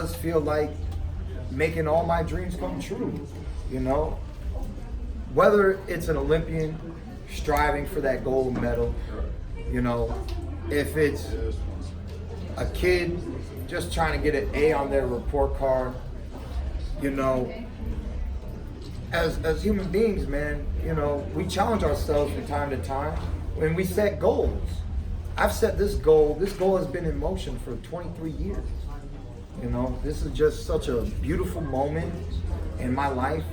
does feel like making all my dreams come true, you know? Whether it's an Olympian striving for that gold medal, you know, if it's a kid just trying to get an A on their report card, you know, as human beings, man, you know, we challenge ourselves from time to time when we set goals. I've set this goal has been in motion for 23 years. You know, this is just such a beautiful moment in my life.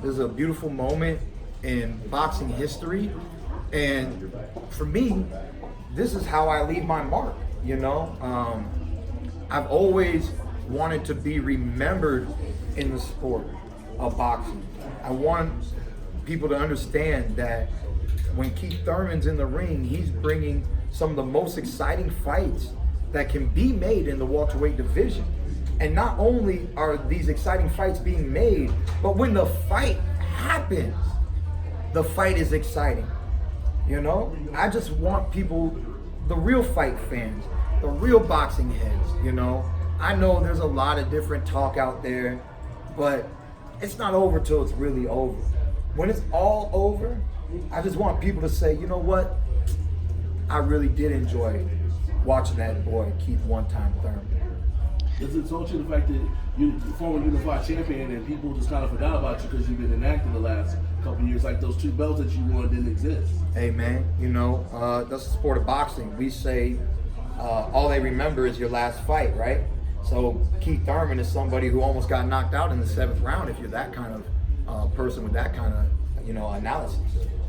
This is a beautiful moment in boxing history. And for me, this is how I leave my mark, you know? I've always wanted to be remembered in the sport of boxing. I want people to understand that when Keith Thurman's in the ring, he's bringing some of the most exciting fights that can be made in the welterweight division. And not only are these exciting fights being made, but when the fight happens, the fight is exciting. You know, I just want people, the real fight fans, the real boxing heads, you know. I know there's a lot of different talk out there, but it's not over till it's really over. When it's all over, I just want people to say, you know what? I really did enjoy watching that boy, Keith One-Time Thurman. Does it touch you the fact that you're former unified champion and people just kind of forgot about you because you've been inactive the last couple of years, like those 2 belts that you won didn't exist? Hey man, you know, that's the sport of boxing. We say all they remember is your last fight, right? So Keith Thurman is somebody who almost got knocked out in the 7th round if you're that kind of person with that kind of, you know, analysis,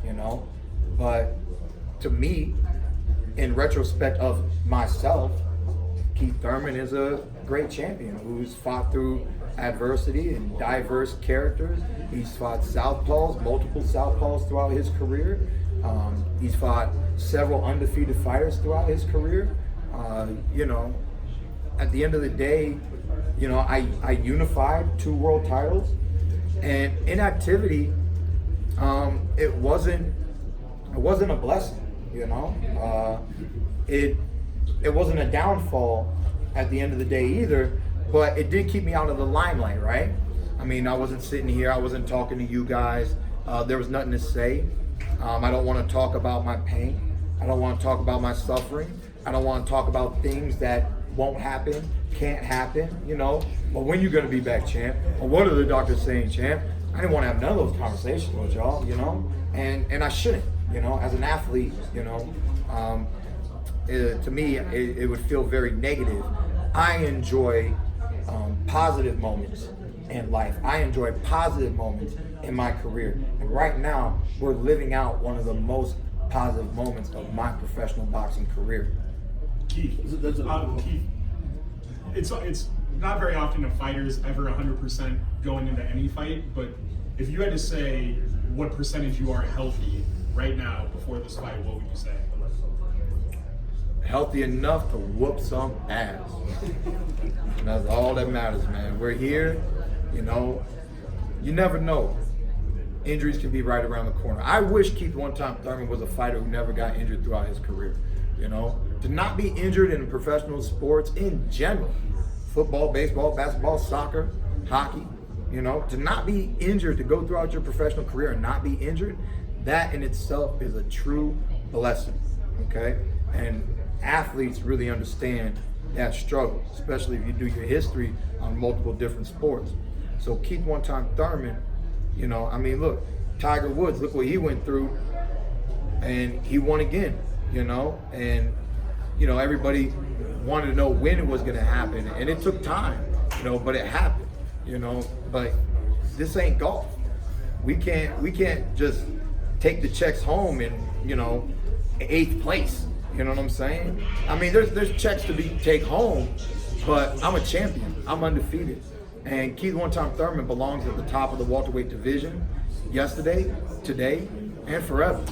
you know? But to me, in retrospect of myself, Keith Thurman is a great champion who's fought through adversity and diverse characters. He's fought southpaws, multiple southpaws throughout his career. He's fought several undefeated fighters throughout his career. You know, at the end of the day, you know, I unified 2 world titles, and inactivity, it wasn't a blessing, you know. It wasn't a downfall at the end of the day either, but it did keep me out of the limelight, right? I mean, I wasn't sitting here, I wasn't talking to you guys. There was nothing to say. I don't want to talk about my pain. I don't want to talk about my suffering. I don't want to talk about things that won't happen, can't happen, you know. But when you're going to be back, champ? Or what are the doctors saying, champ? I didn't want to have none of those conversations with y'all, you know. And I shouldn't, you know, as an athlete, you know. To me, it would feel very negative. I enjoy positive moments in life. I enjoy positive moments in my career. And right now, we're living out one of the most positive moments of my professional boxing career. Keith, Keith, it's not very often a fighter's ever 100% going into any fight, but if you had to say what percentage you are healthy right now before this fight, what would you say? Healthy enough to whoop some ass. And that's all that matters, man. We're here, you know. You never know. Injuries can be right around the corner. I wish Keith One-Time Thurman was a fighter who never got injured throughout his career. You know, to not be injured in professional sports in general, football, baseball, basketball, soccer, hockey, you know, to not be injured, to go throughout your professional career and not be injured, that in itself is a true blessing, okay? And athletes really understand that struggle, especially if you do your history on multiple different sports. So Keith One-Time Thurman, you know, I mean, look, Tiger Woods, look what he went through, and he won again, you know, and, you know, everybody wanted to know when it was going to happen, and it took time, you know, but it happened, you know. But this ain't golf. We can't just take the checks home in, you know, 8th place. You know what I'm saying? I mean, there's checks to take home, but I'm a champion. I'm undefeated. And Keith One-Time Thurman belongs at the top of the welterweight division yesterday, today, and forever.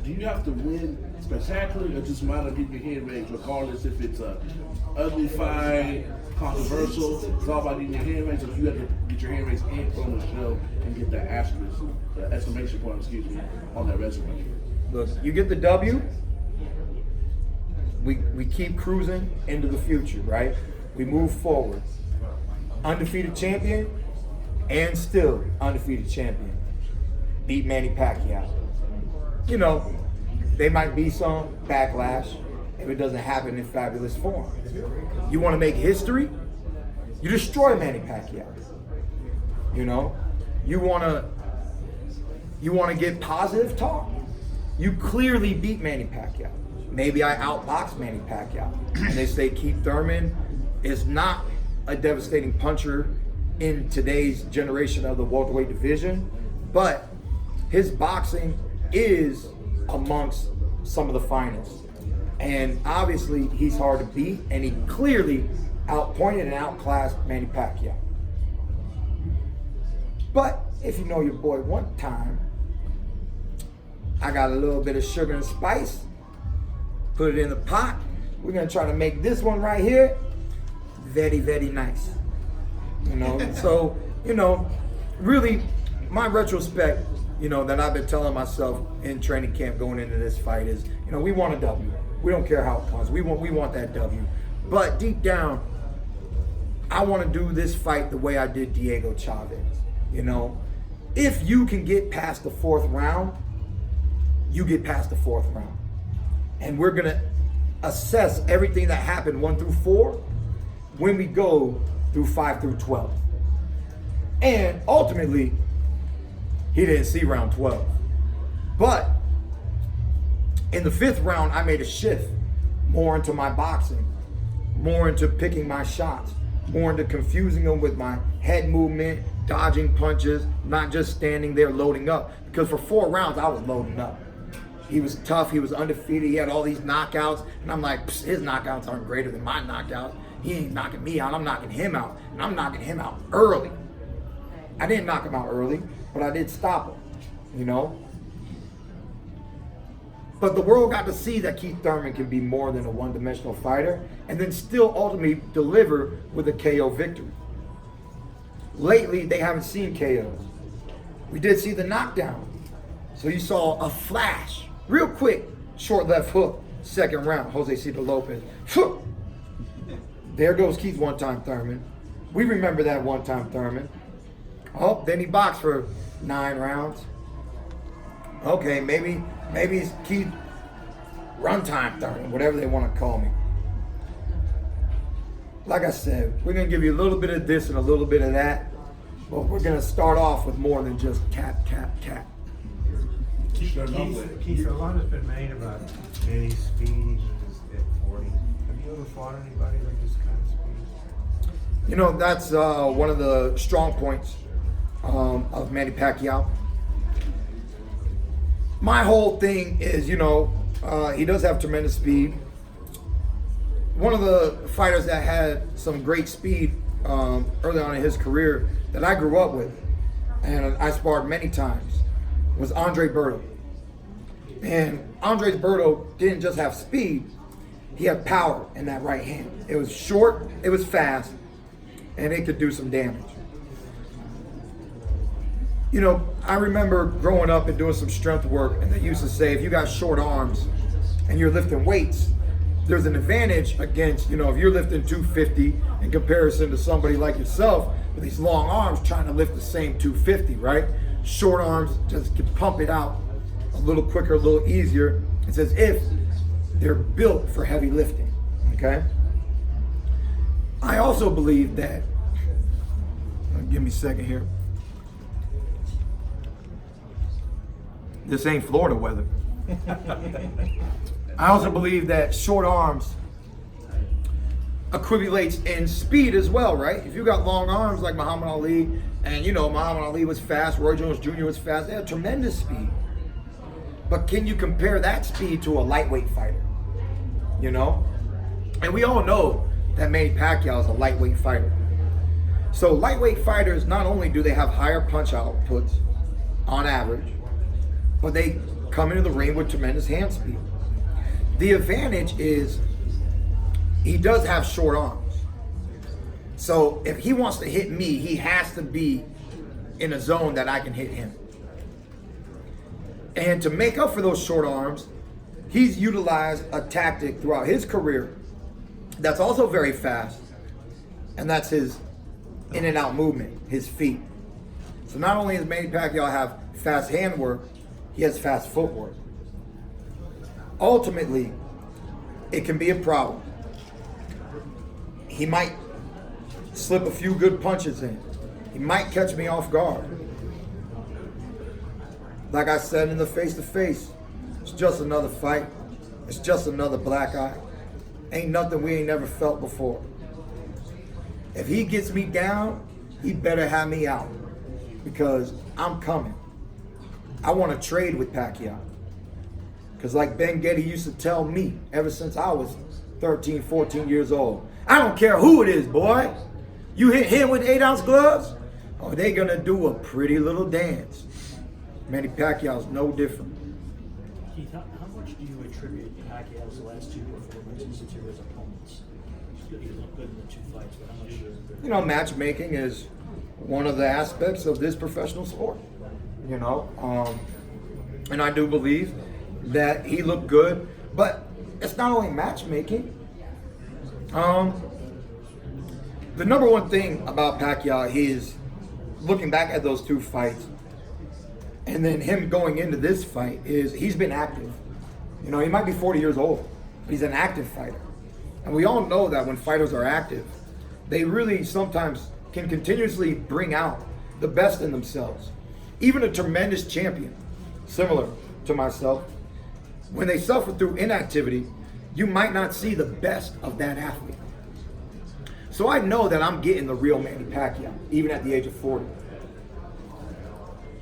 Do you have to win spectacularly or just mind getting your hand raised, regardless if it's a ugly fight, controversial? It's all about getting your hand raised, or if you have to get your hand raised and put on the show and get the asterisk, the exclamation point, on that resume. Look, you get the W, we keep cruising into the future, right? We move forward. undefeated champion and still undefeated champion. Beat Manny Pacquiao. You know, they might be some backlash if it doesn't happen in fabulous form. You want to make history? You destroy Manny Pacquiao. You know, you want to get positive talk? You clearly beat Manny Pacquiao. Maybe I outboxed Manny Pacquiao. And they say Keith Thurman is not a devastating puncher in today's generation of the welterweight division, but his boxing is amongst some of the finest. And obviously he's hard to beat, and he clearly outpointed and outclassed Manny Pacquiao. But if you know your boy one time, I got a little bit of sugar and spice, put it in the pot. We're gonna try to make this one right here very, very nice. You know, so, you know, really my retrospect, you know, that I've been telling myself in training camp going into this fight is, you know, we want a W. We don't care how it comes. We want that W. But deep down, I want to do this fight the way I did Diego Chavez. You know, if you can get past the fourth round, you get past the fourth round. And we're going to assess everything that happened 1 through 4 when we go through 5 through 12. And ultimately, he didn't see round 12. But in the 5th round, I made a shift more into my boxing, more into picking my shots, more into confusing him with my head movement, dodging punches, not just standing there loading up. Because for 4 rounds, I was loading up. He was tough, he was undefeated, he had all these knockouts, and I'm like, his knockouts aren't greater than my knockouts. He ain't knocking me out, I'm knocking him out, and I'm knocking him out early. I didn't knock him out early, but I did stop him, you know? But the world got to see that Keith Thurman can be more than a one-dimensional fighter, and then still ultimately deliver with a KO victory. Lately, they haven't seen KOs. We did see the knockdown. So you saw a flash, real quick, short left hook, 2nd round, Jose Cito Lopez. There goes Keith one-time Thurman. We remember that one-time Thurman. Oh, then he boxed for 9 rounds. Okay, maybe it's Keith runtime Thurman, whatever they want to call me. Like I said, we're going to give you a little bit of this and a little bit of that, but we're going to start off with more than just cap. Keith, a lot has been made about Manny speed at 40. Have you ever fought anybody like this kind of speed? You know, that's one of the strong points of Manny Pacquiao. My whole thing is, you know, he does have tremendous speed. One of the fighters that had some great speed early on in his career that I grew up with, and I sparred many times, was Andre Berto. And Andre Berto didn't just have speed, he had power in that right hand. It was short, it was fast, and it could do some damage. You know, I remember growing up and doing some strength work, and they used to say if you got short arms and you're lifting weights, there's an advantage against, you know, if you're lifting 250 in comparison to somebody like yourself with these long arms trying to lift the same 250, right? Short arms just can pump it out a little quicker, a little easier. It's as if they're built for heavy lifting, okay? I also believe that, give me a second here. This ain't Florida weather. I also believe that short arms equivalates in speed as well, right? If you got long arms like Muhammad Ali, and you know Muhammad Ali was fast, Roy Jones Jr. was fast, they had tremendous speed. But can you compare that speed to a lightweight fighter? You know? And we all know that Manny Pacquiao is a lightweight fighter. So lightweight fighters, not only do they have higher punch outputs on average, but they come into the ring with tremendous hand speed. The advantage is he does have short arms. So if he wants to hit me, he has to be in a zone that I can hit him. And to make up for those short arms, he's utilized a tactic throughout his career that's also very fast, and that's his in and out movement, his feet. So not only does Manny Pacquiao have fast handwork, he has fast footwork. Ultimately, it can be a problem. He might slip a few good punches in. He might catch me off guard. Like I said in the face-to-face, it's just another fight. It's just another black eye. Ain't nothing we ain't never felt before. If he gets me down, he better have me out, because I'm coming. I want to trade with Pacquiao. Because like Ben Getty used to tell me ever since I was 13, 14 years old, I don't care who it is, boy. You hit him with 8-ounce gloves, oh, they gonna do a pretty little dance. Manny Pacquiao's no different. Keith, how much do you attribute Pacquiao's last two performances to his opponents? He looked good in the two fights, but how much? You know, matchmaking is one of the aspects of this professional sport. You know, and I do believe that he looked good, but it's not only matchmaking. The number one thing about Pacquiao is looking back at those two fights, and then him going into this fight, is he's been active. You know, he might be 40 years old, but he's an active fighter. And we all know that when fighters are active, they really sometimes can continuously bring out the best in themselves. Even a tremendous champion, similar to myself, when they suffer through inactivity, you might not see the best of that athlete. So I know that I'm getting the real Manny Pacquiao, even at the age of 40.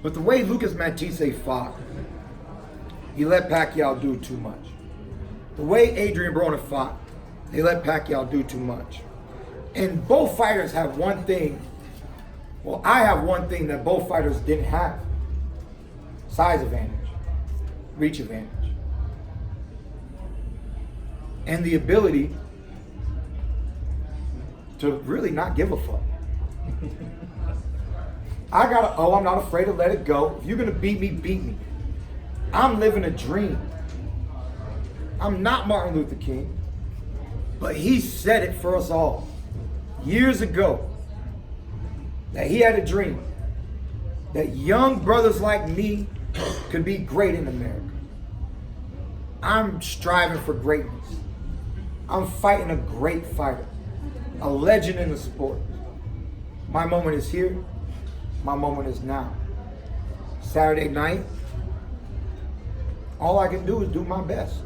But the way Lucas Matisse fought, he let Pacquiao do too much. The way Adrian Broner fought, they let Pacquiao do too much. And both fighters have one thing. Well, I have one thing that both fighters didn't have. Size advantage, reach advantage, and the ability to really not give a fuck. I'm not afraid to let it go. If you're gonna beat me, beat me. I'm living a dream. I'm not Martin Luther King, but he said it for us all years ago, that he had a dream that young brothers like me could be great in America. I'm striving for greatness. I'm fighting a great fighter, a legend in the sport. My moment is here. My moment is now. Saturday night, all I can do is do my best.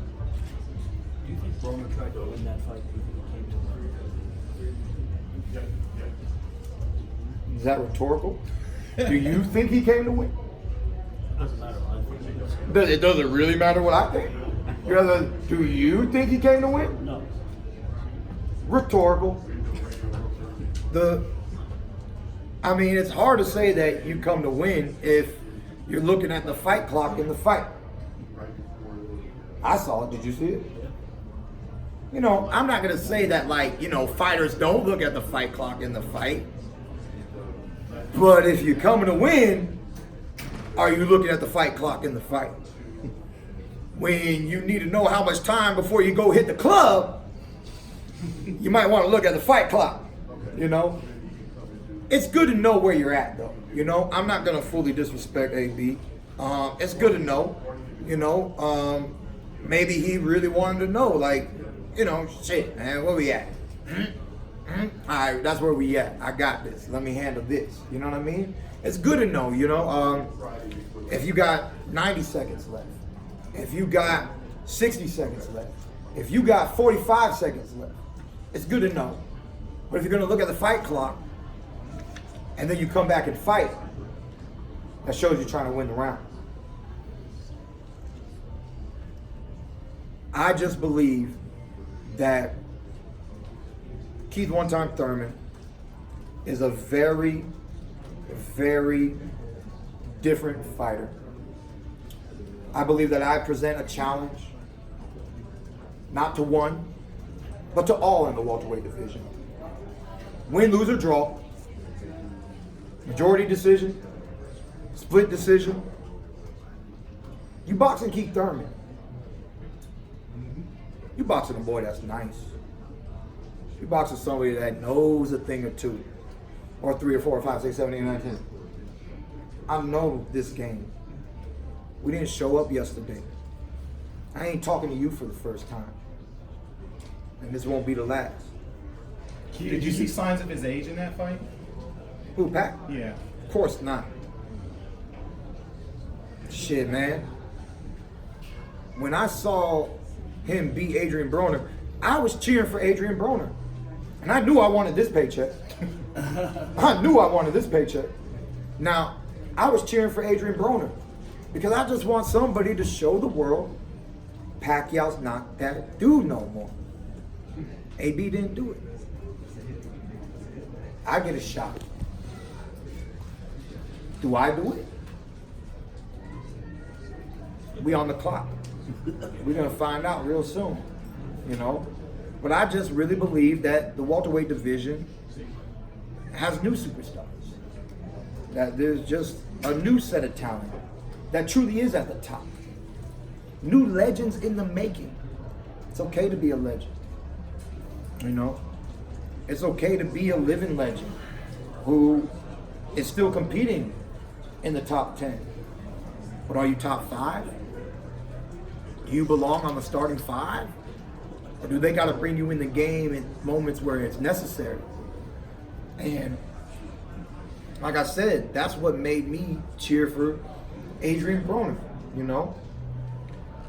Do you think Broner tried to win that fight before he came to win? Is that rhetorical? Do you think he came to win? Doesn't matter what I think. It doesn't really matter what I think. Do you think he came to win? No. Rhetorical. I mean, it's hard to say that you come to win if you're looking at the fight clock in the fight. I saw it. Did you see it? You know, I'm not going to say that, like, you know, fighters don't look at the fight clock in the fight. But if you're coming to win, are you looking at the fight clock in the fight? When you need to know how much time before you go hit the club, you might want to look at the fight clock, you know? It's good to know where you're at, though. You know, I'm not going to fully disrespect AB. It's good to know, you know. Maybe he really wanted to know, like, you know, shit, man, where we at? All right, that's where we at. I got this. Let me handle this. You know what I mean? It's good to know, you know. If you got 90 seconds left, if you got 60 seconds left, if you got 45 seconds left, it's good to know. But if you're going to look at the fight clock, and then you come back and fight, that shows you're trying to win the round. I just believe that Keith one-time Thurman is a very, very different fighter. I believe that I present a challenge, not to one, but to all in the welterweight division. Win, lose, or draw. Majority decision, split decision. You boxing Keith Thurman. You boxing a boy that's nice. You boxing somebody that knows a thing or two. or 3 or 4 or 5, 6, 7, 8, 9, 10. I know this game. We didn't show up yesterday. I ain't talking to you for the first time. And this won't be the last. Did you see signs of his age in that fight? Who, Pac? Yeah. Of course not. Shit, man. When I saw him beat Adrian Broner, I was cheering for Adrian Broner. And I knew I wanted this paycheck. I knew I wanted this paycheck. Now, I was cheering for Adrian Broner because I just want somebody to show the world Pacquiao's not that dude no more. AB didn't do it. I get a shot. Do I do it? We on the clock. We're gonna find out real soon, you know. But I just really believe that the welterweight division has new superstars. That there's just a new set of talent that truly is at the top. New legends in the making. It's okay to be a legend. You know? It's okay to be a living legend who is still competing in the top 10. But are you top 5? Do you belong on the starting 5? Or do they got to bring you in the game in moments where it's necessary? And like I said, that's what made me cheer for Adrian Broner, you know?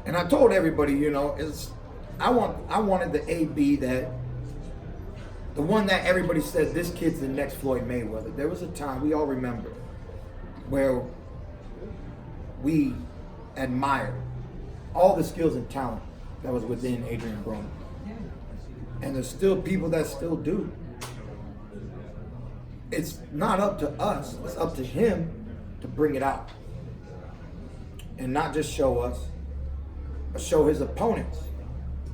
And I told everybody, you know, I wanted the AB that, the one that everybody said, this kid's the next Floyd Mayweather. There was a time, we all remember, where we admired all the skills and talent that was within Adrian Broner. And there's still people that still do. It's not up to us, it's up to him to bring it out. And not just show us, but show his opponents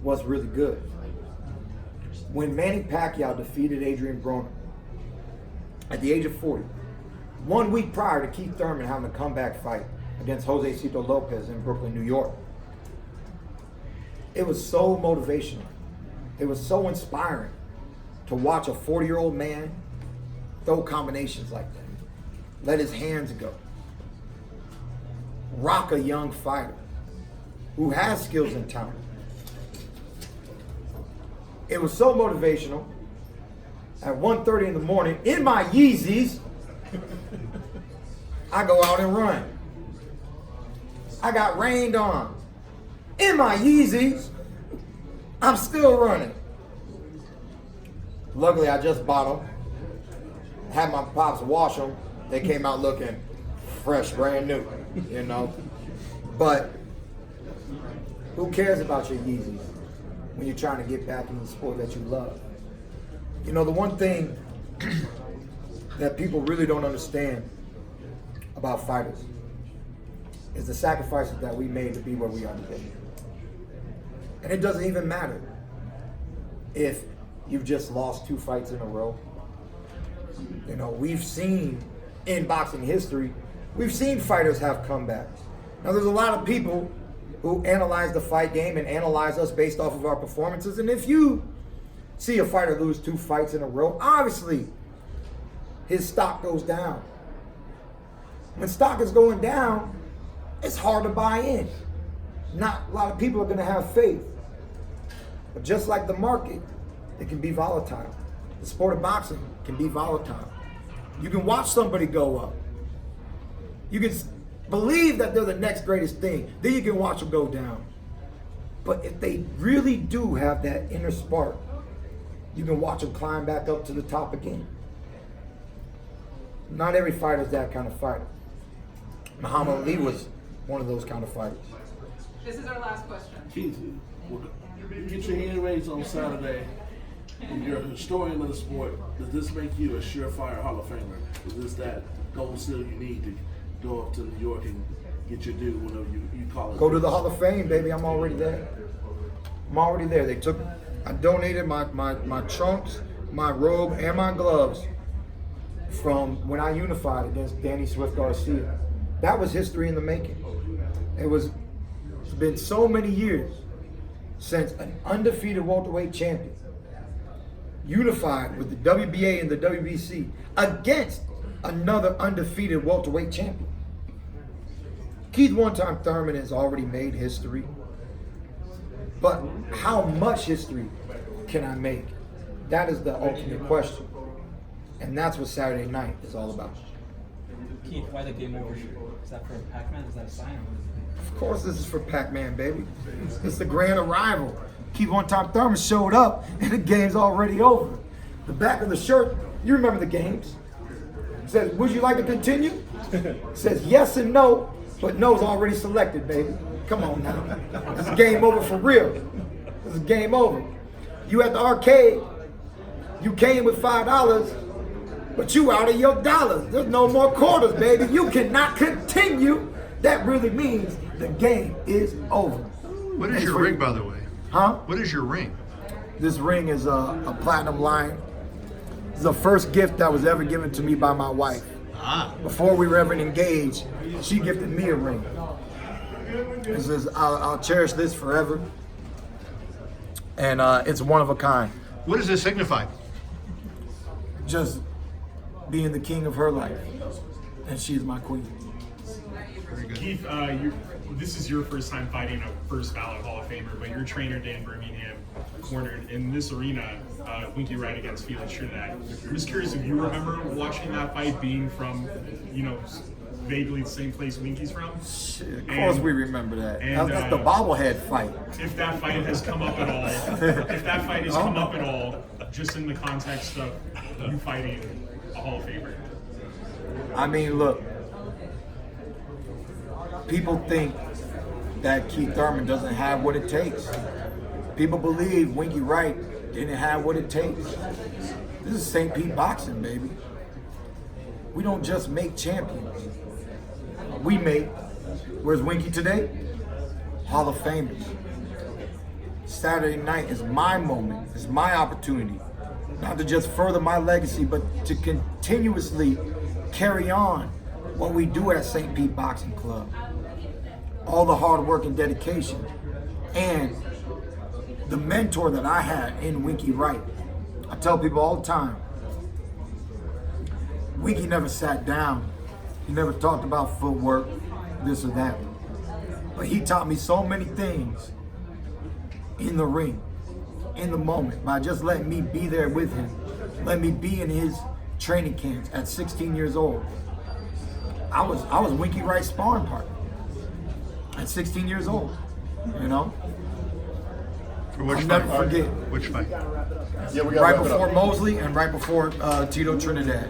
what's really good. When Manny Pacquiao defeated Adrian Broner at the age of 40, 1 week prior to Keith Thurman having a comeback fight against Jose Cito Lopez in Brooklyn, New York, it was so motivational. It was so inspiring to watch a 40-year-old man throw combinations like that, let his hands go, rock a young fighter who has skills and talent. It was so motivational. At 1:30 in the morning, in my Yeezys, I go out and run. I got rained on. In my Yeezys, I'm still running. Luckily, I just bought them. Had my pops wash them. They came out looking fresh, brand new, you know. But who cares about your Yeezys when you're trying to get back in the sport that you love? You know, the one thing that people really don't understand about fighters is the sacrifices that we made to be where we are today. And it doesn't even matter if you've just lost 2 fights in a row. You know, we've seen in boxing history, we've seen fighters have comebacks. Now, there's a lot of people who analyze the fight game and analyze us based off of our performances. And if you see a fighter lose 2 fights in a row, obviously his stock goes down. When stock is going down, it's hard to buy in. Not a lot of people are going to have faith. But just like the market, it can be volatile. The sport of boxing can be volatile. You can watch somebody go up. You can believe that they're the next greatest thing. Then you can watch them go down. But if they really do have that inner spark, you can watch them climb back up to the top again. Not every fighter is that kind of fighter. Muhammad Ali was one of those kind of fighters. This is our last question. Keith, you get your hand raised on Saturday. You're a historian of the sport. Does this make you a surefire Hall of Famer? Is this that gold seal you need to go up to New York and get your due whenever you call it? Go to the Hall of Fame, baby. I'm already there. I'm already there. I donated my trunks, my robe, and my gloves from when I unified against Danny Swift Garcia. That was history in the making. It's been so many years since an undefeated welterweight champion unified with the WBA and the WBC against another undefeated welterweight champion. Keith one-time Thurman has already made history, but how much history can I make? That is the ultimate question. And that's what Saturday night is all about. Keith, why the game over shirt? Is that for Pac-Man? Is that a sign? Or what is it? Of course this is for Pac-Man, baby. It's the grand arrival. Keith one-time Thurman showed up and the game's already over. The back of the shirt, you remember the games. It says, would you like to continue? It says yes and no, but no's already selected, baby. Come on now. This is game over for real. This is game over. You at the arcade, you came with $5, but you out of your dollars. There's no more quarters, baby. You cannot continue. That really means the game is over. What is your ring, by the way? Huh? What is your ring? This ring is a platinum line. It's the first gift that was ever given to me by my wife. Ah. Before we were ever engaged, she gifted me a ring. It says, I'll cherish this forever. And it's one of a kind. What does this signify? Just being the king of her life. And she's my queen. Very good. Keith, this is your first time fighting a first ballot Hall of Famer, but your trainer Dan Birmingham cornered in this arena Winky Wright against Felix Trinidad. I'm just curious if you remember watching that fight, being from, vaguely the same place Winky's from. Of course we remember that. and, That's the bobblehead fight. If that fight has come up at all, just in the context of you fighting a Hall of Famer. I mean, look, people think that Keith Thurman doesn't have what it takes. People believe Winky Wright didn't have what it takes. This is St. Pete boxing, baby. We don't just make champions. We make, where's Winky today? Hall of Famers. Saturday night is my moment, it's my opportunity, not to just further my legacy, but to continuously carry on what we do at St. Pete Boxing Club. All the hard work and dedication, and the mentor that I had in Winky Wright. I tell people all the time, Winky never sat down. He never talked about footwork, this or that. But he taught me so many things in the ring, in the moment, by just letting me be there with him. Let me be in his training camps at 16 years old. I was Winky Wright's sparring partner at 16 years old, For which I'll fight? never forget. Which fight? Yeah, we got Right before Mosley and right before Tito Trinidad.